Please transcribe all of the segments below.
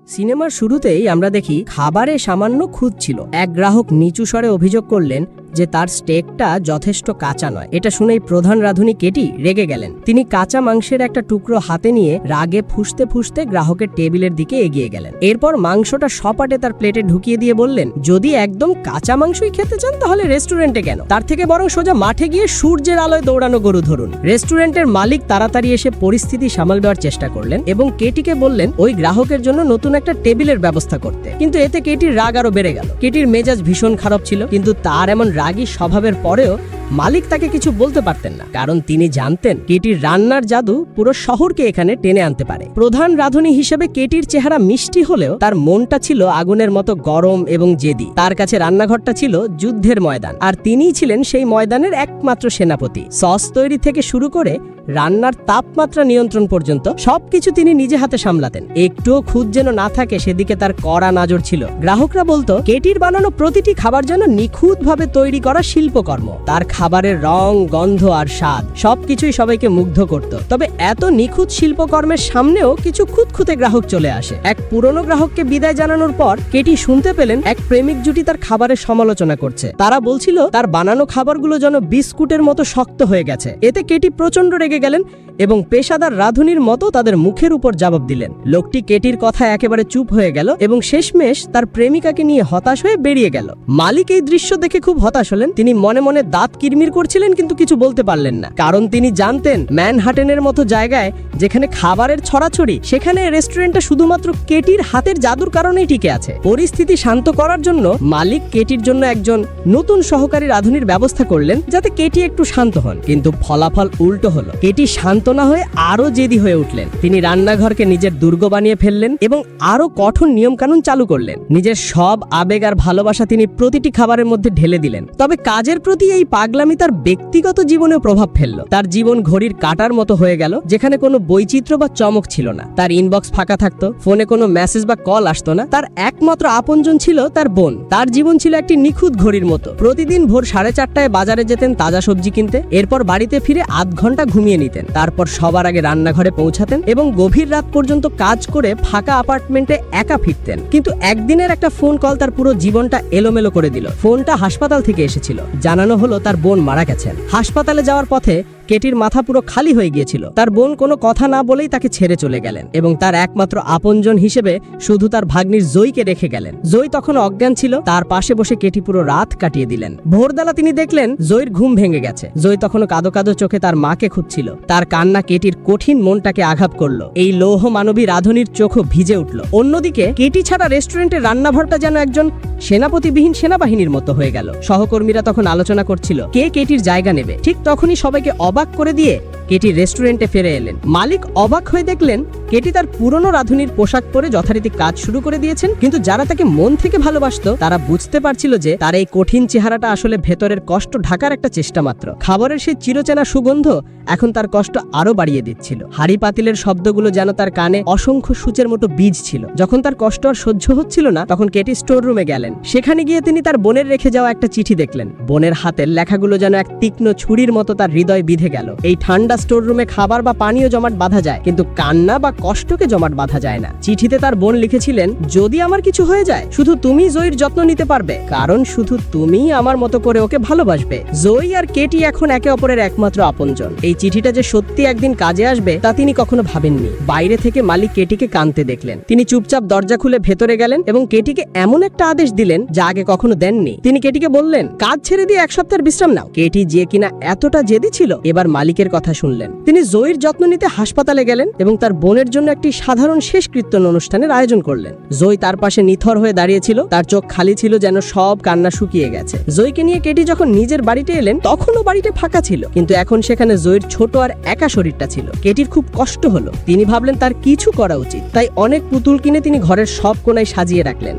সিনেমার শুরুতেই আমরা দেখি খাবারে সামান্য খুঁত ছিল। এক গ্রাহক নিচু স্বরে অভিযোগ করলেন যে তার স্টেকটা যথেষ্ট কাঁচা নয়। এটা শুনেই প্রধান রাঁধুনি কেটি রেগে গেলেন। তিনি কাঁচা মাংসের একটা টুকরো হাতে নিয়ে রাগে ফুঁসতে ফুঁসতে গ্রাহকের টেবিলের দিকে এগিয়ে গেলেন। এরপর মাংসটা সপাটে তার প্লেটে ঢুকিয়ে দিয়ে বললেন, যদি একদম কাঁচা মাংসই খেতে চান তাহলে রেস্টুরেন্টে কেন, তার থেকে বরং সোজা মাঠে গিয়ে সূর্যের আলোয় দৌড়ানো গরু ধরুন। রেস্টুরেন্টের মালিক তাড়াতাড়ি এসে পরিস্থিতি সামাল দেওয়ার চেষ্টা করলেন এবং কেটিকে বললেন ওই গ্রাহকের জন্য নতুন একটা টেবিলের ব্যবস্থা করতে। কিন্তু এতে কেটির রাগ আরো বেড়ে গেল। কেটির মেজাজ ভীষণ খারাপ ছিল, কিন্তু তার এমন রাগী স্বভাবের পরেও মালিক তাকে কিছু বলতে পারতেন না, কারণ তিনি জানতেন কেটির রান্নার জাদু পুরো শহরকে এখানে টেনে আনতে পারে। প্রধান রাঁধুনি হিসেবে কেটির চেহারা মিষ্টি হলেও তার মনটা ছিল আগুনের মতো গরম এবং জেদি। তার কাছে রান্নাঘরটা ছিল যুদ্ধের ময়দান, আর তিনিই ছিলেন সেই ময়দানের একমাত্র সেনাপতি। সস তৈরি থেকে শুরু করে রান্নার তাপমাত্রা নিয়ন্ত্রণ পর্যন্ত সবকিছু তিনি নিজে হাতে সামলাতেন। একটুও খুঁত যেন না থাকে সেদিকে তার কড়া নজর ছিল। গ্রাহকরা বলতো কেটির বানানো প্রতিটি খাবার যেন নিখুঁতভাবে তৈরি করা শিল্পকর্ম। তার খাবারের রং, গন্ধ আর স্বাদ সবকিছুই সবাইকে মুগ্ধ করত। তবে এত নিখুঁত শিল্পকর্মের সামনেও কিছু খুঁতখুঁতে গ্রাহক চলে আসে। এক পুরনো গ্রাহককে বিদায় জানানোর পর কেটি শুনতে পেলেন এক প্রেমিক জুটি তার খাবারের সমালোচনা করছে। তারা বলছিল তার বানানো খাবারগুলো যেন বিস্কুটের মতো শক্ত হয়ে গেছে। এতে কেটি প্রচন্ড রেগে গেলেন এবং পেশাদার রাঁধুনির মতো তাদের মুখের উপর জবাব দিলেন। লোকটি কেটির কথা একেবারে চুপ হয়ে গেল এবং শেষমেশ তার প্রেমিকাকে নিয়ে হতাশ হয়ে বেরিয়ে গেল। মালিক এই দৃশ্য দেখে খুব হতাশ হলেন। তিনি মনে মনে দাঁত কিরমির করছিলেন, কিন্তু কিছু বলতে পারলেন না, কারণ তিনি জানতেন ম্যানহাটেনের মতো জায়গায় যেখানে খাবারের ছড়াছড়ি, সেখানে রেস্টুরেন্টটা শুধুমাত্র কেটির হাতের জাদুর কারণেই টিকে আছে। পরিস্থিতি শান্ত করার জন্য মালিক কেটির জন্য একজন নতুন সহকারী রাঁধুনির ব্যবস্থা করলেন, যাতে কেটি একটু শান্ত হন। কিন্তু ফলাফল উল্টো হলো। কেটি শান্ত না হয়ে আরো জেদি হয়ে উঠলেন। তিনি রান্নাঘরকে নিজের দুর্গ বানিয়ে ফেললেন এবং আরো কঠোর নিয়ম কানুন চালু করলেন। নিজের সব আবেগ আর ভালোবাসা তিনি প্রতিটি খাবারের মধ্যে ঢেলে দিলেন। তবে কাজের প্রতি এই পাগলামি তার ব্যক্তিগত জীবনেও প্রভাব ফেলল। তার জীবন ঘড়ির কাঁটার মতো হয়ে গেল, যেখানে কোনো বৈচিত্র্য বা চমক ছিল না। তার ইনবক্স ফাঁকা থাকতো, ফোনে কোনো মেসেজ বা কল আসতো না। তার একমাত্র আপনজন ছিল তার বোন। তার জীবন ছিল একটি নিখুঁত ঘড়ির মতো। প্রতিদিন ভোর 4:30টায় বাজারে যেতেন তাজা সবজি কিনতে, এরপর বাড়িতে ফিরে আধ ঘন্টা ঘুমিয়ে নিতেন। তারপর সবার আগে রান্নাঘরে পৌঁছাতেন এবং গভীর রাত পর্যন্ত কাজ করে ফাঁকা অ্যাপার্টমেন্টে একা ফিরতেন। কিন্তু একদিনের একটা ফোন কল তার পুরো জীবনটা এলোমেলো করে দিল। ফোনটা হাসপাতাল থেকে এসেছিল। জানানো হলো তার বোন মারা গেছেন। হাসপাতালে যাওয়ার পথে কেটির মাথা পুরো খালি হয়ে গিয়েছিল। তার বোন কোনো কথা না বলেই তাকে ছেড়ে চলে গেলেন এবং তার একমাত্র আপনজন হিসেবে শুধু তার ভাগ্নির জয়কে রেখে গেলেন। জয় তখন অজ্ঞান ছিল। তার পাশে বসে কেটি পুরো রাত কাটিয়ে দিলেন। ভোরবেলা তিনি দেখলেন জয়ের ঘুম ভেঙে গেছে। জয় তখনও কাঁদো কাঁদো চোখে তার মাকে খুঁজছিল। তার কান্না কেটির কঠিন মনটাকে আঘাত করলো। এই লৌহ মানবী রাঁধুনির চোখও ভিজে উঠল। অন্যদিকে কেটি ছাড়া রেস্টুরেন্টের রান্নাঘরটা যেন একজন সেনাপতিবিহীন সেনাবাহিনীর মতো হয়ে গেল। সহকর্মীরা তখন আলোচনা করছিল কে কেটির জায়গা নেবে। ঠিক তখনই সবাইকে অবাক করে দিয়ে কেটি রেস্টুরেন্টে ফিরে এলেন। মালিক অবাক হয়ে দেখলেন কেটি তার পুরনো রাঁধুনির পোশাক পরে যথারীতি কাজ শুরু করে দিয়েছেন। কিন্তু যারা তাকে মন থেকে ভালোবাসতো তারা বুঝতে পারছিল যে তার এই কঠিন চেহারাটা আসলে ভেতরের কষ্ট ঢাকার একটা চেষ্টা মাত্র। খাবারের সেই চিরচেনা সুগন্ধ এখন তার কষ্ট আরো বাড়িয়ে দিচ্ছিল। হাড়ি পাতিলের শব্দগুলো যেন তার কানে অসংখ্য সূচের মতো বীজ ছিল। যখন তার কষ্ট আর সহ্য হচ্ছিল না, তখন কেটি স্টোর রুমে গেলেন। সেখানে গিয়ে তিনি তার বোনের রেখে যাওয়া একটা চিঠি দেখলেন। বোনের হাতের লেখাগুলো যেন এক তীক্ষ্ণ ছুরির মতো তার হৃদয় বিঁধে গেল। এই ঠান্ডা স্টোর রুমে খাবার বা পানীয় জমাট বাঁধা যায়, কিন্তু কান্না বা কষ্টকে জমাট বাঁধা যায় না। চিঠিতে তার বোন লিখেছিলেন, যদি আমার কিছু হয়ে যায় শুধু তুমি জয়ীর যত্ন নিতে পারবে, কারণ শুধু তুমি আমার মতো করে ওকে ভালোবাসবে। জয়ী আর কেটি এখন একে অপরের একমাত্র আপনজন। এই চিঠিটা যে সত্যি একদিন কাজে আসবে তা তিনি কখনো ভাবেননি। বাইরে থেকে মালিক কেটিকে কাঁদতে দেখলেন। তিনি চুপচাপ দরজা খুলে ভেতরে গেলেন এবং কেটিকে এমন একটা আদেশ দিলেন যা আগে কখনো দেননি। তিনি কেটিকে বললেন, কাজ ছেড়ে দিয়ে 1 সপ্তাহের বিশ্রাম নাও। কেটি যে কিনা এতটা জেদি ছিল, এবার মালিকের কথা শুনলেন। তিনি জয়ীর যত্ন নিতে হাসপাতালে গেলেন এবং তার বোনের জন্য একটি সাধারণ শেষকৃত্য অনুষ্ঠানের আয়োজন করলেন। জয় তার পাশে নিথর হয়ে দাঁড়িয়েছিল। তার চোখ খালি ছিল, যেন সব কান্না শুকিয়ে গেছে। জয়কে নিয়ে কেটি যখন নিজের বাড়িতে এলেন, তখনও বাড়িটা ফাঁকা ছিল, কিন্তু এখন সেখানে জয়ের ছোট আর একা শরীরটা ছিল। কেটির খুব কষ্ট হলো। তিনি ভাবলেন তার কিছু করা উচিত। তাই অনেক পুতুল কিনে তিনি ঘরের সব কোণায় সাজিয়ে রাখলেন।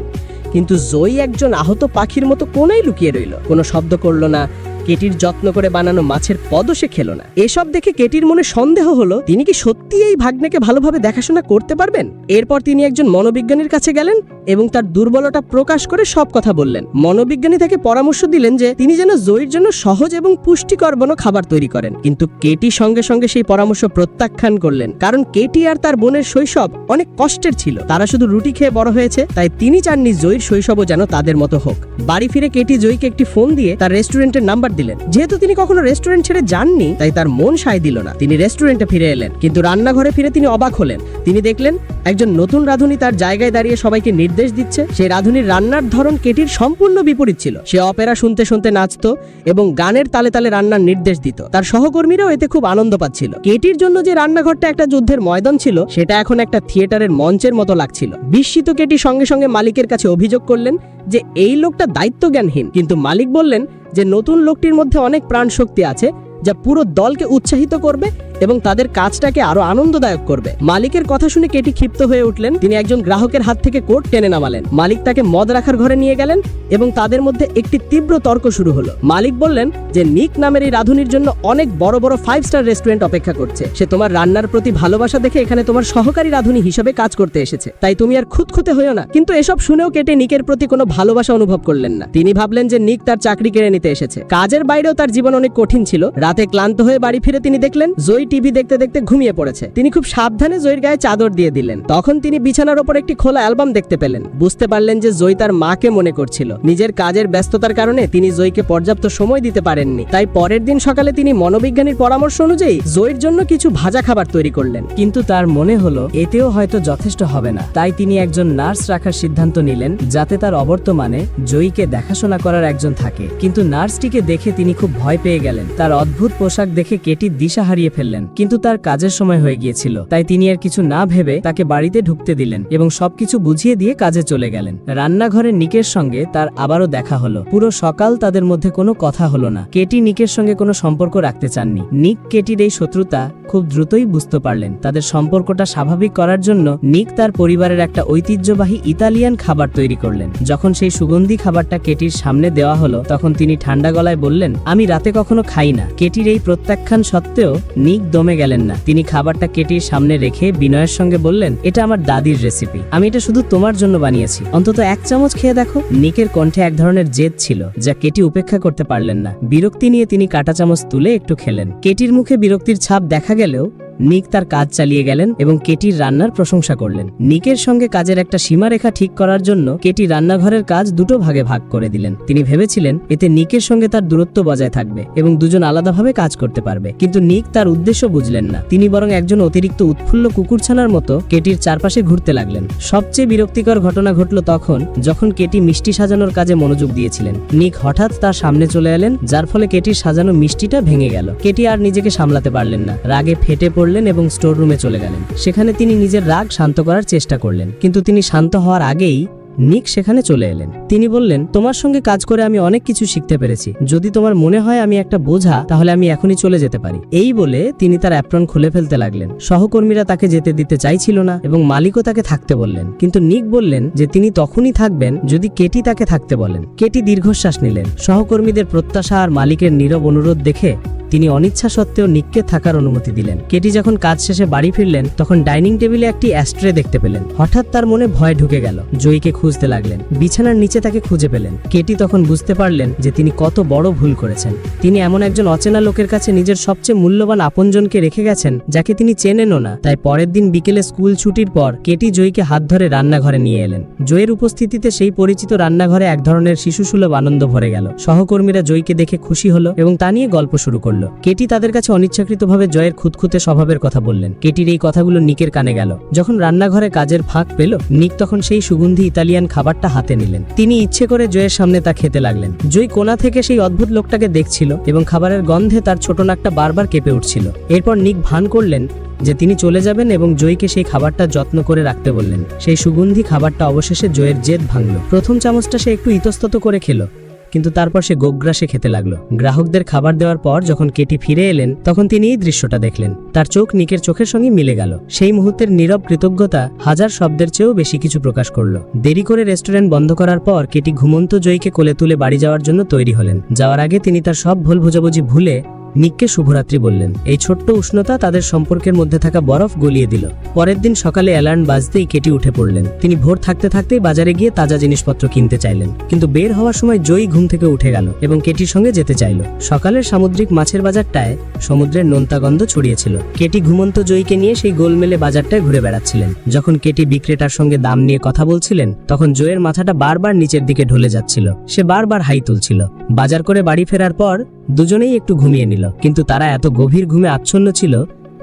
কিন্তু জয় একজন আহত পাখির মতো কোণায় লুকিয়ে রইল। কোনো শব্দ করলো না, কেটির যত্ন করে বানানো মাছের পদও সে খেলো না। এসব দেখে কেটির মনে সন্দেহ হলো, তিনি কি সত্যি এই ভাগ্নেকে ভালোভাবে দেখাশোনা করতে পারবেন? এরপর তিনি একজন মনোবিজ্ঞানীর কাছে গেলেন এবং তার দুর্বলতা প্রকাশ করে সব কথা বললেন। মনোবিজ্ঞানী তাকে পরামর্শ দিলেন যে তিনি যেন জয়ীর জন্য সহজ এবং পুষ্টিকর খাবার তৈরি করেন। কিন্তু কেটি সঙ্গে সঙ্গে সেই পরামর্শ প্রত্যাখ্যান করলেন, কারণ কেটি আর তার বোনের শৈশব অনেক কষ্টের ছিল। তারা শুধু রুটি খেয়ে বড় হয়েছে, তাই তিনি চাননি জয়ীর শৈশবও যেন তাদের মতো হোক। বাড়ি ফিরে কেটি জয়ীকে একটি ফোন দিয়ে তার রেস্টুরেন্টের নাম্বার দিলেন। যেহেতু তিনি কখনো রেস্টুরেন্ট ছেড়ে যাননি, তাই তার মন সায় দিল না। তিনি রেস্টুরেন্টে ফিরে এলেন, কিন্তু রান্নাঘরে ফিরে তিনি অবাক হলেন। তিনি দেখলেন একজন নতুন রাঁধুনি তার জায়গায় দাঁড়িয়ে সবাইকে নির্দেশ দিচ্ছে। সেই রাঁধুনির রান্নার ধরন কেটির সম্পূর্ণ বিপরীত ছিল। সে অপেরা শুনতে শুনতে নাচতো এবং গানের তালে তালে রান্নার নির্দেশ দিত। তার সহকর্মীরাও এতে খুব আনন্দ পাচ্ছিল। কেটির জন্য যে রান্নাঘরটা একটা যুদ্ধের ময়দান ছিল, সেটা এখন একটা থিয়েটারের মঞ্চের মতো লাগছিল। বিস্মিত কেটি সঙ্গে সঙ্গে মালিকের কাছে অভিযোগ করলেন যে এই লোকটা দায়িত্বজ্ঞানহীন। কিন্তু মালিক বললেন যে নতুন লোকটির মধ্যে অনেক প্রাণ শক্তি আছে, যা পুরো দলকে উৎসাহিত করবে এবং তাদের কাজটাকে আরো আনন্দদায়ক করবে। মালিকের কথা শুনে কেটি ক্ষিপ্ত হয়ে উঠলেন। তিনি একজন গ্রাহকের হাত থেকে কোট টেনে নামালেন। মালিক তাকে মদ রাখার ঘরে নিয়ে গেলেন এবং তাদের মধ্যে একটি তীব্র তর্ক শুরু হলো। মালিক বললেন যে নিক নামের এই রাঁধুনির জন্য অনেক বড় বড় 5 স্টার রেস্টুরেন্ট অপেক্ষা করছে। সে তোমার রান্নার প্রতি ভালোবাসা দেখে এখানে তোমার সহকারী রাঁধুনি হিসেবে কাজ করতে এসেছে, তাই তুমি আর খুঁতখুঁতে হইও না। কিন্তু এসব শুনেও কেটে নিকের প্রতি কোনো ভালোবাসা অনুভব করলেন না। তিনি ভাবলেন যে নিক তার চাকরি কেড়ে নিতে এসেছে। কাজের বাইরেও তার জীবন অনেক কঠিন ছিল। রাতে ক্লান্ত হয়ে বাড়ি ফিরে তিনি দেখলেন জয়ী টিভি দেখতে দেখতে ঘুমিয়ে পড়েছে। তিনি খুব সাবধানে জয়ীর গায়ে চাদর দিয়ে দিলেন। তখন তিনি বিছানার উপর একটি খোলা অ্যালবাম দেখতে পেলেন। বুঝতে পারলেন যে জয়ী তার মাকে মনে করছিল। নিজের কাজের ব্যস্ততার কারণে তিনি জয়ীকে পর্যাপ্ত সময় দিতে পারেননি। তাই পরের দিন সকালে তিনি মনোবিজ্ঞানীর পরামর্শ অনুযায়ী জয়ীর জন্য কিছু ভাজা খাবার তৈরি করলেন। কিন্তু তার মনে হলো এতেও হয়তো যথেষ্ট হবে না। তাই তিনি একজন নার্স রাখার সিদ্ধান্ত নিলেন, যাতে তার অবর্তমানে জয়ীকে দেখাশোনা করার একজন থাকে। কিন্তু নার্সটিকে দেখে তিনি খুব ভয় পেয়ে গেলেন। তার অদ্ভুত পোশাক দেখে কেটি দিশা হারিয়ে ফেললেন। কিন্তু তার কাজের সময় হয়ে গিয়েছিল, তাই তিনি আর কিছু না ভেবে তাকে বাড়িতে ঢুকতে দিলেন এবং সবকিছু বুঝিয়ে দিয়ে কাজে চলে গেলেন। রান্নাঘরে নিকের সঙ্গে তার আবারও দেখা হলো। পুরো সকাল তাদের মধ্যে কোনো কথা হলো না। কেটি নিকের সঙ্গে কোনো সম্পর্ক রাখতে চাননি। নিক কেটির এই শত্রুতা খুব দ্রুতই বুঝতে পারলেন। তাদের সম্পর্কটা স্বাভাবিক করার জন্য নিক তার পরিবারের একটা ঐতিহ্যবাহী ইতালিয়ান খাবার তৈরি করলেন। যখন সেই সুগন্ধি খাবারটা কেটির সামনে দেওয়া হলো, তখন তিনি ঠান্ডা গলায় বললেন, আমি রাতে কখনো খাই না। কেটির এই প্রত্যাখ্যান সত্ত্বেও নিক দমে গেলেন না। তিনি খাবারটা কেটির সামনে রেখে বিনয়ের সঙ্গে বললেন, এটা আমার দাদির রেসিপি, আমি এটা শুধু তোমার জন্য বানিয়েছি, অন্তত 1 চামচ খেয়ে দেখো। নিকের কণ্ঠে এক ধরনের জেদ ছিল, যা কেটি উপেক্ষা করতে পারলেন না। বিরক্তি নিয়ে তিনি কাঁটা চামচ তুলে একটু খেলেন। কেটির মুখে বিরক্তির ছাপ দেখা গেলেও নিক তার কাজ চালিয়ে গেলেন এবং কেটির রান্নার প্রশংসা করলেন। নিকের সঙ্গে কাজের একটা সীমারেখা ঠিক করার জন্য কেটি রান্নাঘরের কাজ দুটো ভাগে ভাগ করে দিলেন। তিনি ভেবেছিলেন এতে নিকের সঙ্গে তার দূরত্ব বজায় থাকবে এবং দুজন আলাদাভাবে কাজ করতে পারবে। কিন্তু নিক তার উদ্দেশ্য বুঝলেন না। তিনি বরং একজন অতিরিক্ত উৎফুল্ল কুকুরছানার মতো কেটির চারপাশে ঘুরতে লাগলেন। সবচেয়ে বিরক্তিকর ঘটনা ঘটল তখন, যখন কেটি মিষ্টি সাজানোর কাজে মনোযোগ দিয়েছিলেন। নিক হঠাৎ তার সামনে চলে এলেন, যার ফলে কেটির সাজানো মিষ্টিটা ভেঙে গেল। কেটি আর নিজেকে সামলাতে পারলেন না। রাগে ফেটে পড়লেন এবং স্টোর রুমে চলে গেলেন। সেখানে তিনি নিজের রাগ শান্ত করার চেষ্টা করলেন, কিন্তু তিনি শান্ত হওয়ার আগেই নিক সেখানে চলে এলেন। তিনি বললেন, তোমার সঙ্গে কাজ করে আমি অনেক কিছু শিখতে পেরেছি। যদি তোমার মনে হয় আমি একটা বোঝা, তাহলে আমি এখনই চলে যেতে পারি। এই বলে তিনি তার অ্যাপ্রন খুলে ফেলতে লাগলেন। সহকর্মীরা তাকে যেতে দিতে চাইছিল না এবং মালিকও তাকে থাকতে বললেন। কিন্তু নিক বললেন যে তিনি তখনই থাকবেন যদি কেটি তাকে থাকতে বলেন। কেটি দীর্ঘশ্বাস নিলেন। সহকর্মীদের প্রত্যাশা আর মালিকের নীরব অনুরোধ দেখে তিনি অনিচ্ছা সত্ত্বেও নিককে থাকার অনুমতি দিলেন। কেটি যখন কাজ শেষে বাড়ি ফিরলেন, তখন ডাইনিং টেবিলে একটি অ্যাস্ট্রে দেখতে পেলেন। হঠাৎ তার মনে ভয় ঢুকে গেল। জয়ীকে খুঁজতে লাগলেন। বিছানার নিচে তাকে খুঁজে পেলেন। কেটি তখন বুঝতে পারলেন যে তিনি কত বড় ভুল করেছেন। তিনি এমন একজন অচেনা লোকের কাছে নিজের সবচেয়ে মূল্যবান আপনজনকে রেখে গেছেন, যাকে তিনি চেনেনও না। তাই পরের দিন বিকেলে স্কুল ছুটির পর কেটি জয়ীকে হাত ধরে রান্নাঘরে নিয়ে এলেন। জয়ীর উপস্থিতিতে সেই পরিচিত রান্নাঘরে এক ধরনের শিশুসুলভ আনন্দ ভরে গেল। সহকর্মীরা জয়ীকে দেখে খুশি হলো এবং তা নিয়ে গল্প শুরু করল। কেটি তাদের কাছে অনিচ্ছাকৃতভাবে জয়ের খুঁতখুঁতে স্বভাবের কথা বললেন। কেটির এই কথাগুলো নিকের কানে গেল। যখন রান্নাঘরে কাজের ফাঁক পেল, নিক তখন সেই সুগন্ধি ইতালিয়ান খাবারটা হাতে নিলেন। তিনি ইচ্ছে করে জয়ের সামনে তা খেতে লাগলেন। জয় কোণা থেকে সেই অদ্ভুত লোকটাকে দেখছিল এবং খাবারের গন্ধে তার ছোট নাকটা বারবার কেঁপে উঠছিল। এরপর নিক ভান করলেন যে তিনি চলে যাবেন এবং জয়কে সেই খাবারটা যত্ন করে রাখতে বললেন। সেই সুগন্ধি খাবারটা অবশেষে জয়ের জেদ ভাঙল। প্রথম চামচটা সে একটু ইতস্তত করে খেল, কিন্তু তারপর সে গোগ্রাসে খেতে লাগলো। গ্রাহকদের খাবার দেওয়ার পর যখন কেটি ফিরে এলেন তখন তিনি এই দৃশ্যটা দেখলেন। তার চোখ নিকের চোখের সঙ্গে মিলে গেল। সেই মুহূর্তের নীরব কৃতজ্ঞতা হাজার শব্দের চেয়েও বেশি কিছু প্রকাশ করলো। দেরি করে রেস্টুরেন্ট বন্ধ করার পর কেটি ঘুমন্ত জয়ীকে কোলে তুলে বাড়ি যাওয়ার জন্য তৈরি হলেন। যাওয়ার আগে তিনি তার সব ভুল বোঝাবুঝি ভুলে নিককে শুভরাত্রি বললেন। এই ছোট্ট উষ্ণতা তাদের সম্পর্কের মধ্যে থাকা বরফ গলিয়ে দিল। পরের দিন সকালে অ্যালার্ম বাজতেই কেটি উঠে পড়লেন। তিনি ভোর থাকতে থাকতেই বাজারে গিয়ে তাজা জিনিসপত্র কিনতে চাইলেন, কিন্তু বের হওয়ার সময় জয়ী ঘুম থেকে উঠে গেল এবং কেটির সঙ্গে যেতে চাইল। সকালের সামুদ্রিক মাছের বাজারটায় সমুদ্রের নোনতা গন্ধ ছড়িয়েছিল। কেটি ঘুমন্ত জয়ীকে নিয়ে সেই গোলমেলে বাজারটায় ঘুরে বেড়াচ্ছিলেন। যখন কেটি বিক্রেতার সঙ্গে দাম নিয়ে কথা বলছিলেন তখন জয়ের মাথাটা বারবার নিচের দিকে ঢলে যাচ্ছিল। সে বারবার হাই তুলছিল। বাজার করে বাড়ি ফেরার পর দুজনেই একটু ঘুমিয়ে নিল, কিন্তু তারা এত গভীর ঘুমে আচ্ছন্ন ছিল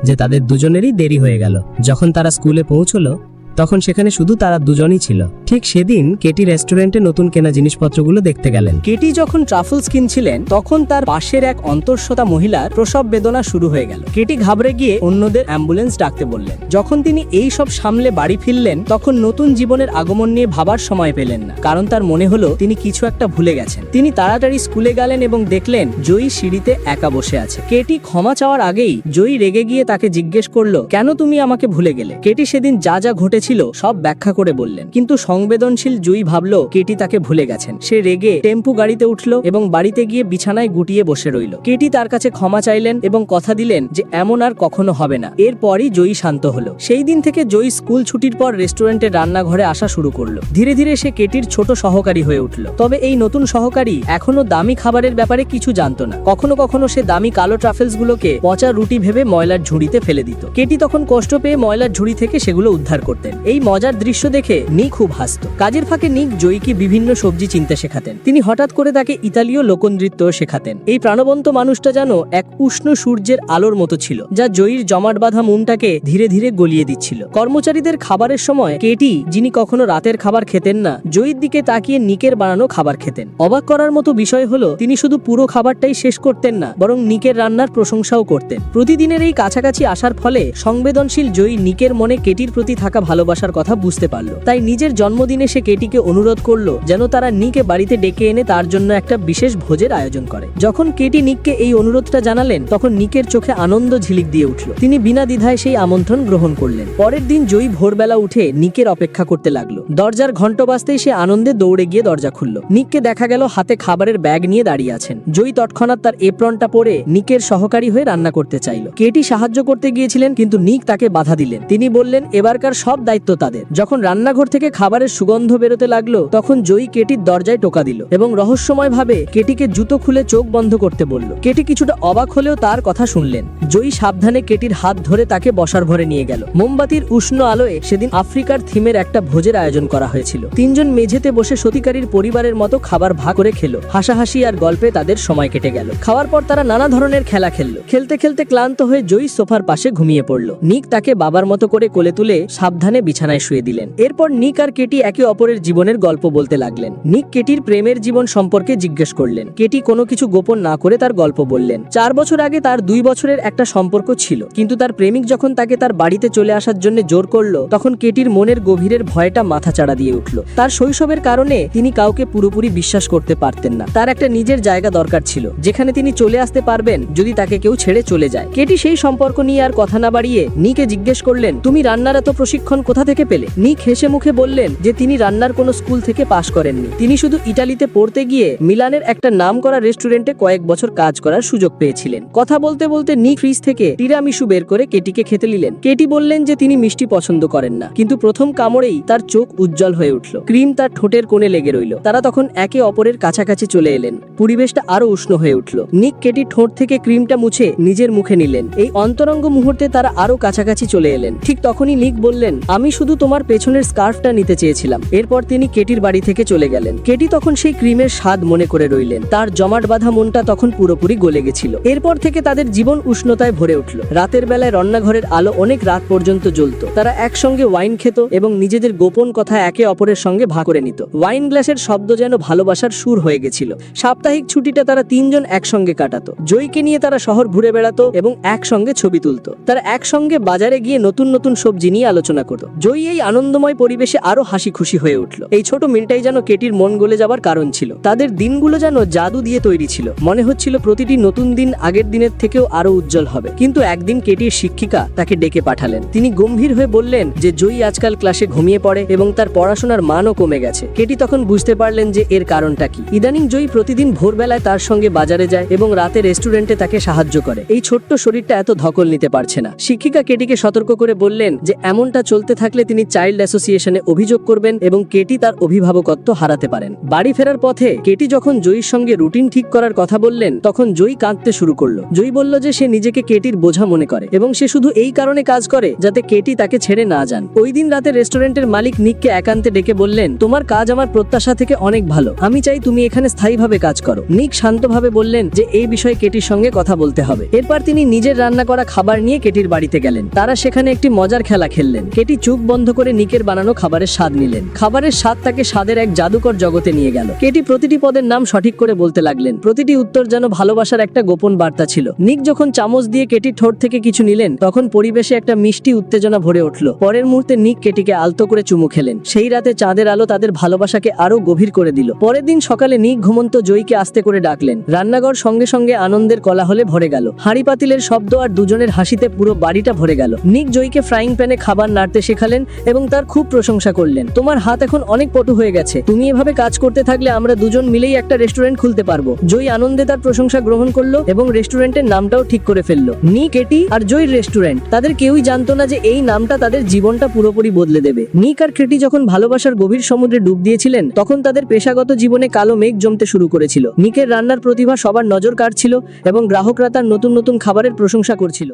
যে তাদের দুজনেরই দেরি হয়ে গেল। যখন তারা স্কুলে পৌঁছলো তখন সেখানে শুধু তারা দুজনই ছিল। ঠিক সেদিন কেটি রেস্টুরেন্টে নতুন কেনা জিনিসপত্রগুলো দেখতে গেলেন। কেটি যখন ট্রাফলস কিনছিলেন তখন তার পাশের এক অন্তঃসত্ত্বা মহিলার প্রসব বেদনা শুরু হয়ে গেল। কেটি ঘাবড়ে গিয়ে অন্যদের অ্যাম্বুলেন্স ডাকতে বললেন। যখন তিনি এই সব সামলে বাড়ি ফিরলেন তখন নতুন জীবনের আগমন নিয়ে ভাবার সময় পেলেন না, কারণ তার মনে হলো তিনি কিছু একটা ভুলে গেছেন। তিনি তাড়াতাড়ি স্কুলে গেলেন এবং দেখলেন জয়ী সিঁড়িতে একা বসে আছে। কেটি ক্ষমা চাওয়ার আগেই জয়ী রেগে গিয়ে তাকে জিজ্ঞেস করলো, কেন তুমি আমাকে ভুলে গেলে? কেটি সেদিন যা যা ঘটেছিল সব ব্যাখ্যা করে বললেন, কিন্তু সংবেদনশীল জয়ী ভাবলো কেটি তাকে ভুলে গেছেন। সে রেগে টেম্পু গাড়িতে উঠলো এবং বাড়িতে গিয়ে বিছানায় গুটিয়ে বসে রইল। কেটি তার কাছে ক্ষমা চাইলেন এবং কথা দিলেন যে এমন আর কখনো হবে না। এরপরই জয়ী শান্ত হলো। সেই দিন থেকে জয়ী স্কুল ছুটির পর রেস্টুরেন্টের রান্নাঘরে আসা শুরু করলো। ধীরে ধীরে সে কেটির ছোট সহকারী হয়ে উঠল। তবে এই নতুন সহকারী এখনো দামি খাবারের ব্যাপারে কিছু জানতো না। কখনো কখনো সে দামি কালো ট্রাফেলস গুলোকে পচা রুটি ভেবে ময়লার ঝুড়িতে ফেলে দিত। কেটি তখন কষ্ট পেয়ে ময়লার ঝুড়ি থেকে সেগুলো উদ্ধার করতেন। এই মজার দৃশ্য দেখে নিক খুব হাসত। কাজের ফাঁকে নিক জয়ীকে বিভিন্ন সবজি চিনতে শেখাতেন। তিনি হঠাৎ করে তাকে ইতালীয় লোকনৃত্য শেখাতেন। এই প্রাণবন্ত মানুষটা যেন এক উষ্ণ সূর্যের আলোর মতো ছিল, যা জয়ীর জমাট বাঁধা মনটাকে ধীরে ধীরে গলিয়ে দিচ্ছিল। কর্মচারীদের খাবারের সময় কেটি, যিনি কখনো রাতের খাবার খেতেন না, জয়ীর দিকে তাকিয়ে নিকের বানানো খাবার খেতেন। অবাক করার মতো বিষয় হলো তিনি শুধু পুরো খাবারটাই শেষ করতেন না, বরং নিকের রান্নার প্রশংসাও করতেন। প্রতিদিনের এই কাছাকাছি আসার ফলে সংবেদনশীল জয়ী নিকের মনে কেটির প্রতি থাকা ভালোবাসার কথা বুঝতে পারলো। তাই নিজের জন্মদিনে সে কেটিকে অনুরোধ করলো যেন তারা নিকে বাড়িতে ডেকে এনে তার জন্য একটা বিশেষ ভোজের আয়োজন করে। যখন কেটি নিককে এই অনুরোধটা জানালেন তখন নিকের চোখে আনন্দ ঝিলিক দিয়ে উঠল। তিনি বিনা দ্বিধায় সেই আমন্ত্রণ গ্রহণ করলেন। পরের দিন জয়ী ভোরবেলা উঠে নিকের অপেক্ষা করতে লাগলো। দরজার ঘন্ট বাজতেই সে আনন্দে দৌড়ে গিয়ে দরজা খুলল। নিককে দেখা গেল হাতে খাবারের ব্যাগ নিয়ে দাঁড়িয়ে আছেন। জয়ী তৎক্ষণাৎ তার এপ্রনটা পরে নিকের সহকারী হয়ে রান্না করতে চাইল। কেটি সাহায্য করতে গিয়েছিলেন, কিন্তু নিক তাকে বাধা দিলেন। তিনি বললেন এবারকার সব দায়িত্ব তাদের। যখন রান্নাঘর থেকে খাবারের সুগন্ধ বেরোতে লাগলো তখন জয়ী কেটির দরজায় টোকা দিল এবং রহস্যময় ভাবে কেটিকে জুতো খুলে চোখ বন্ধ করতে বলল। কেটি কিছুটা অবাক হলেও তার কথা শুনলেন। জয়ী সাবধানে কেটির হাত ধরে তাকে বসার ঘরে নিয়ে গেল। মোমবাতির উষ্ণ আলোয় সেদিন আফ্রিকার থিমের একটা ভোজের আয়োজন করা হয়েছিল। তিনজন মেঝেতে বসে সতিকারীর পরিবারের মতো খাবার ভাগ করে খেলো। হাসাহাসি আর গল্পে তাদের সময় কেটে গেল। খাওয়ার পর তারা নানা ধরনের খেলা খেললো। খেলতে খেলতে ক্লান্ত হয়ে জয়ী সোফার পাশে ঘুমিয়ে পড়ল। নিক তাকে বাবার মতো করে কোলে তুলে সাবধানে বিছানায় শুয়ে দিলেন। এরপর নিক আর কেটি একে অপরের জীবনের গল্প বলতে লাগলেন। নিক কেটির প্রেমের জীবন সম্পর্কে জিজ্ঞেস করলেন। কেটি কোনো কিছু গোপন না করে তার গল্প বললেন। 4 বছর আগে তার 2 বছরের একটা সম্পর্ক ছিল, কিন্তু তার প্রেমিক যখন তাকে তার বাড়িতে চলে আসার জন্য জোর করলো তখন কেটির মনের গভীরের ভয়টা মাথাচাড়া দিয়ে উঠল। তার শৈশবের কারণে তিনি কাউকে পুরোপুরি বিশ্বাস করতে পারতেন না। তার একটা নিজের জায়গা দরকার ছিল, যেখানে তিনি চলে আসতে পারবেন যদি তাকে কেউ ছেড়ে চলে যায়। কেটি সেই সম্পর্ক নিয়ে আর কথা না বাড়িয়ে নিকে জিজ্ঞেস করলেন, তুমি রান্নার এত প্রশিক্ষণ কোথা থেকে পেলে? নিক হেসে মুখে বললেন যে তিনি রান্নার কোনো স্কুল থেকে পাশ করেননি। তিনি শুধু ইটালিতে পড়তে গিয়ে মিলানের একটা নামকরা রেস্টুরেন্টে কয়েক বছর কাজ করার সুযোগ পেয়েছিলেন। কথা বলতে বলতে নিক ফ্রিজ থেকে তিরামিসু বের করে কেটিকে খেতে দিলেন। কেটি বললেন যে তিনি মিষ্টি পছন্দ করেন না, কিন্তু প্রথম কামড়েই তার চোখ উজ্জ্বল হয়ে উঠল। ক্রিম তার ঠোঁটের কোণে লেগে রইল। তারা তখন একে অপরের কাছাকাছি চলে এলেন। পরিবেশটা আরো উষ্ণ হয়ে উঠল। নিক কেটির ঠোঁট থেকে ক্রিমটা মুছে নিজের মুখে নিলেন। এই অন্তরঙ্গ মুহূর্তে তারা আরো কাছাকাছি চলে এলেন। ঠিক তখনই নিক বললেন, আমি শুধু তোমার পেছনের স্কার্ফটা নিতে চেয়েছিলাম। এরপর তিনি কেটির বাড়ি থেকে চলে গেলেন। কেটি তখন সেই ক্রিমের স্বাদ মনে করে রইলেন। তার জমাট বাঁধা মনটা তখন পুরোপুরি গলে গেছিল। এরপর থেকে তাদের জীবন উষ্ণতায় ভরে উঠল। রাতের বেলায় রান্নাঘরের আলো অনেক রাত পর্যন্ত জ্বলত। তারা একসঙ্গে ওয়াইন খেত এবং নিজেদের গোপন কথা একে অপরের সঙ্গে ভাগ করে নিত। ওয়াইন গ্লাসের শব্দ যেন ভালোবাসার সুর হয়ে গেছিল। সাপ্তাহিক ছুটিটা তারা 3 জন একসঙ্গে কাটাতো। জয়ীকে নিয়ে তারা শহর ঘুরে বেড়াতো এবং একসঙ্গে ছবি তুলতো। তারা একসঙ্গে বাজারে গিয়ে নতুন নতুন সবজি নিয়ে আলোচনা করত। জয়ী এই আনন্দময় পরিবেশে আরো হাসি খুশি হয়ে উঠল। এই ছোট মিলটাই যেন কেটির মন গলে যাবার কারণ ছিল। তাদের দিনগুলো যেন জাদু দিয়ে তৈরি ছিল। মনে হচ্ছিল প্রতিটি নতুন দিন আগের দিনের থেকেও আরো উজ্জ্বল হবে। কিন্তু একদিন কেটির শিক্ষিকা তাকে ডেকে পাঠালেন। তিনি গম্ভীর হয়ে বললেন যে জয়ী আজকাল ক্লাসে ঘুমিয়ে পড়ে এবং তার পড়াশোনার মানও কমে গেছে। কেটি তখন বুঝতে পারলেন যে এর কারণটা কি। ইদানিং জয়ী প্রতিদিন ভোরবেলায় তার সঙ্গে বাজারে যায় এবং রাতে রেস্টুরেন্টে তাকে সাহায্য করে। এই ছোট্ট শরীরটা এত ধকল নিতে পারছে না। শিক্ষিকা কেটিকে সতর্ক করে বললেন যে এমনটা চলতে থাকলে তিনি চাইল্ড অ্যাসোসিয়েশনে অভিযোগ করবেন এবং কেটি তার অভিভাবকত্ব হারাতে পারেন। বাড়ি ফেরার পথে কেটি যখন জয়ীর সঙ্গে রুটিন ঠিক করার কথা বললেন তখন জয়ী কাঁদতে শুরু করলো। জয়ী বলল যে সে নিজেকে কেটির বোঝা মনে করে এবং সে শুধু এই কারণে কাজ করে যাতে কেটি তাকে ছেড়ে না যান। ওই দিন রাতে রেস্টুরেন্টের মালিক নিককে একান্তে ডেকে বললেন, তোমার কাজ আমার প্রত্যাশা থেকে অনেক ভালো, আমি চাই তুমি এখানে স্থায়ীভাবে কাজ করো। নিক শান্তভাবে বললেন যে এই বিষয়ে কেটির সঙ্গে কথা বলতে হবে। এরপর তিনি নিজের রান্না করা খাবার নিয়ে কেটির বাড়িতে গেলেন। তারা সেখানে একটি মজার খেলা খেললেন। কেটি চোখ বন্ধ করে নিকের বানানো খাবারের স্বাদ নিলেন। খাবারের স্বাদ তাকে স্বাদের এক জাদুকর জগতে নিয়ে গেল। কেটি প্রতিটি পদের নাম সঠিক করে বলতে লাগলেন। প্রতিটি উত্তর যেন ভালোবাসার একটা গোপন বার্তা ছিল। নিক যখন চামচ দিয়ে কেটির ঠোঁট থেকে কিছু নিলেন তখন পরিবেশে একটা মিষ্টি উত্তেজনা ভরে উঠল। পরের মুহূর্তে নিক কেটিকে আলতো করে চুমু খেলেন। সেই রাতে চাঁদের আলো তাদের ভালোবাসাকে আরো গভীর করে দিল। পরের দিন সকালে নিক ঘুমন্ত জয়ীকে আস্তে করে ডাকলেন। রান্নাঘর সঙ্গে সঙ্গে আনন্দের কোলাহলে ভরে গেল। হাঁড়ি পাতিলের শব্দ আর দুজনের হাসিতে পুরো বাড়িটা ভরে গেল। নিক জয়ীকে ফ্রাইং প্যানে খাবার নাড়তে শেখালেন এবং তার খুব প্রশংসা করলেন। তোমার হাত এখন অনেক পটু হয়ে গেছে, তুমি এভাবে কাজ করতে থাকলে আমরা দুজন মিলেই একটা রেস্টুরেন্ট খুলতে পারবো। জয়ী আনন্দে তার প্রশংসা গ্রহণ করলো এবং রেস্টুরেন্টের নামটাও ঠিক করে ফেললো, নিক, কেটি আর জয়ীর রেস্টুরেন্ট। তাদের কেউই জানতো না যে এই নামটা তাদের জীবনটা পুরোপুরি বদলে দেবে। নিক আর কেটি যখন ভালোবাসার গভীর সমুদ্রে ডুব দিয়েছিলেন তখন তাদের পেশাগত জীবনে কালো মেঘ জমতে শুরু করেছিল। নিকের রান্নার প্রতিভা সবার নজর কাড়ছিল এবং গ্রাহকরা তার নতুন নতুন খাবারের প্রশংসা করছিল।